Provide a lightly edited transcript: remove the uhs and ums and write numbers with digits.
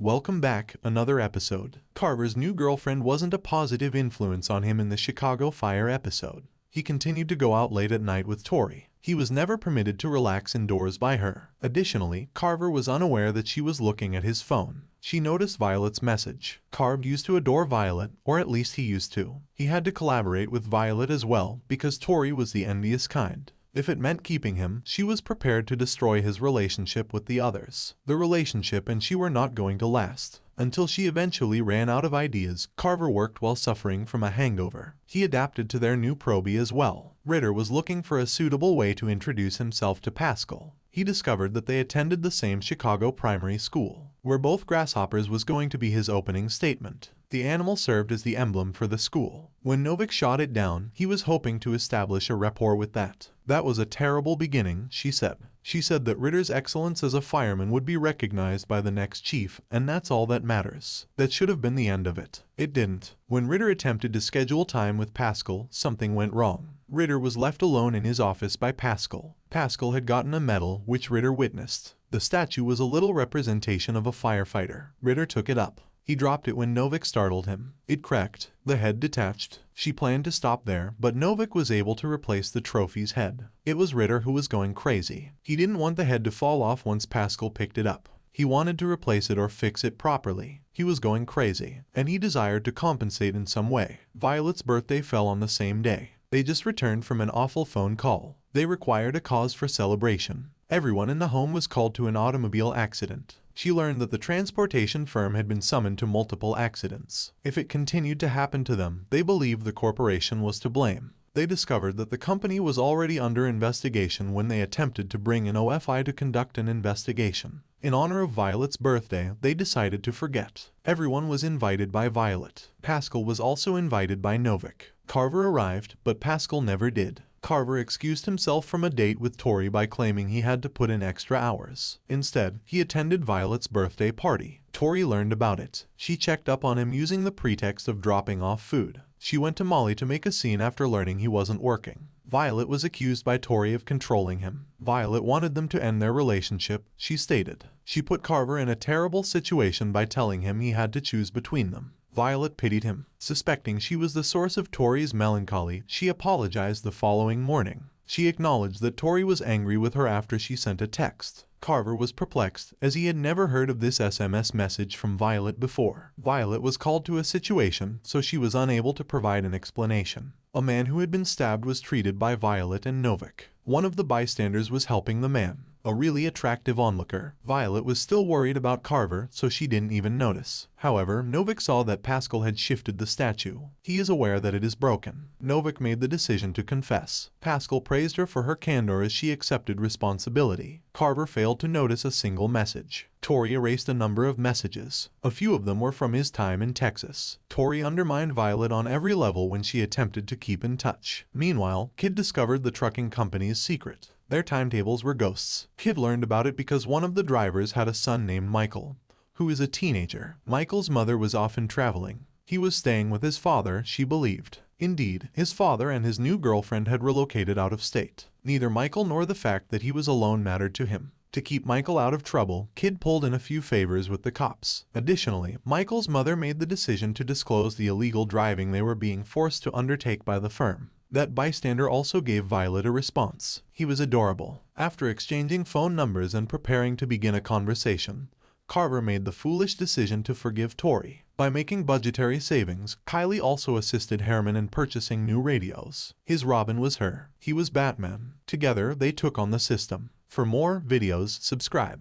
Welcome back, another episode. Carver's new girlfriend wasn't a positive influence on him in the Chicago fire episode. He continued to go out late at night with Tori. He was never permitted to relax indoors by her. Additionally, Carver was unaware that she was looking at his phone. She noticed Violet's message. Carver used to adore Violet, or at least he used to. He had to collaborate with Violet as well because Tori was the envious kind. If it meant keeping him, she was prepared to destroy his relationship with the others. The relationship and she were not going to last. Until she eventually ran out of ideas, Carver worked while suffering from a hangover. He adapted to their new probie as well. Ritter was looking for a suitable way to introduce himself to Pascal. He discovered that they attended the same Chicago primary school, where both grasshoppers was going to be his opening statement. The animal served as the emblem for the school. When Novik shot it down, he was hoping to establish a rapport with that. That was a terrible beginning, she said. She said that Ritter's excellence as a fireman would be recognized by the next chief, and that's all that matters. That should have been the end of it. It didn't. When Ritter attempted to schedule time with Pascal, something went wrong. Ritter was left alone in his office by Pascal. Pascal had gotten a medal, which Ritter witnessed. The statue was a little representation of a firefighter. Ritter took it up. He dropped it when Novik startled him. It cracked. The head detached. She planned to stop there, but Novik was able to replace the trophy's head. It was Ritter who was going crazy. He didn't want the head to fall off once Pascal picked it up. He wanted to replace it or fix it properly. He was going crazy, and he desired to compensate in some way. Violet's birthday fell on the same day. They just returned from an awful phone call. They required a cause for celebration. Everyone in the home was called to an automobile accident. She learned that the transportation firm had been summoned to multiple accidents. If it continued to happen to them, they believed the corporation was to blame. They discovered that the company was already under investigation when they attempted to bring in OFI to conduct an investigation. In honor of Violet's birthday, they decided to forget. Everyone was invited by Violet. Pascal was also invited by Novik. Carver arrived, but Pascal never did. Carver excused himself from a date with Tori by claiming he had to put in extra hours. Instead, he attended Violet's birthday party. Tori learned about it. She checked up on him using the pretext of dropping off food. She went to Molly to make a scene after learning he wasn't working. Violet was accused by Tori of controlling him. Violet wanted them to end their relationship, she stated. She put Carver in a terrible situation by telling him he had to choose between them. Violet pitied him. Suspecting she was the source of Tori's melancholy, she apologized the following morning. She acknowledged that Tori was angry with her after she sent a text. Carver was perplexed, as he had never heard of this SMS message from Violet before. Violet was called to a situation, so she was unable to provide an explanation. A man who had been stabbed was treated by Violet and Novik. One of the bystanders was helping the man, a really attractive onlooker. Violet was still worried about Carver, so she didn't even notice. However, Novik saw that Pascal had shifted the statue. He is aware that it is broken. Novik made the decision to confess. Pascal praised her for her candor as she accepted responsibility. Carver failed to notice a single message. Tori erased a number of messages. A few of them were from his time in Texas. Tori undermined Violet on every level when she attempted to keep in touch. Meanwhile, Kid discovered the trucking company's secret. Their timetables were ghosts. Kid learned about it because one of the drivers had a son named Michael, who is a teenager. Michael's mother was often traveling. He was staying with his father, she believed. Indeed, his father and his new girlfriend had relocated out of state. Neither Michael nor the fact that he was alone mattered to him. To keep Michael out of trouble, Kid pulled in a few favors with the cops. Additionally, Michael's mother made the decision to disclose the illegal driving they were being forced to undertake by the firm. That bystander also gave Violet a response. He was adorable. After exchanging phone numbers and preparing to begin a conversation, Carver made the foolish decision to forgive Tori. By making budgetary savings, Kylie also assisted Herman in purchasing new radios. His Robin was her. He was Batman. Together, they took on the system. For more videos, subscribe.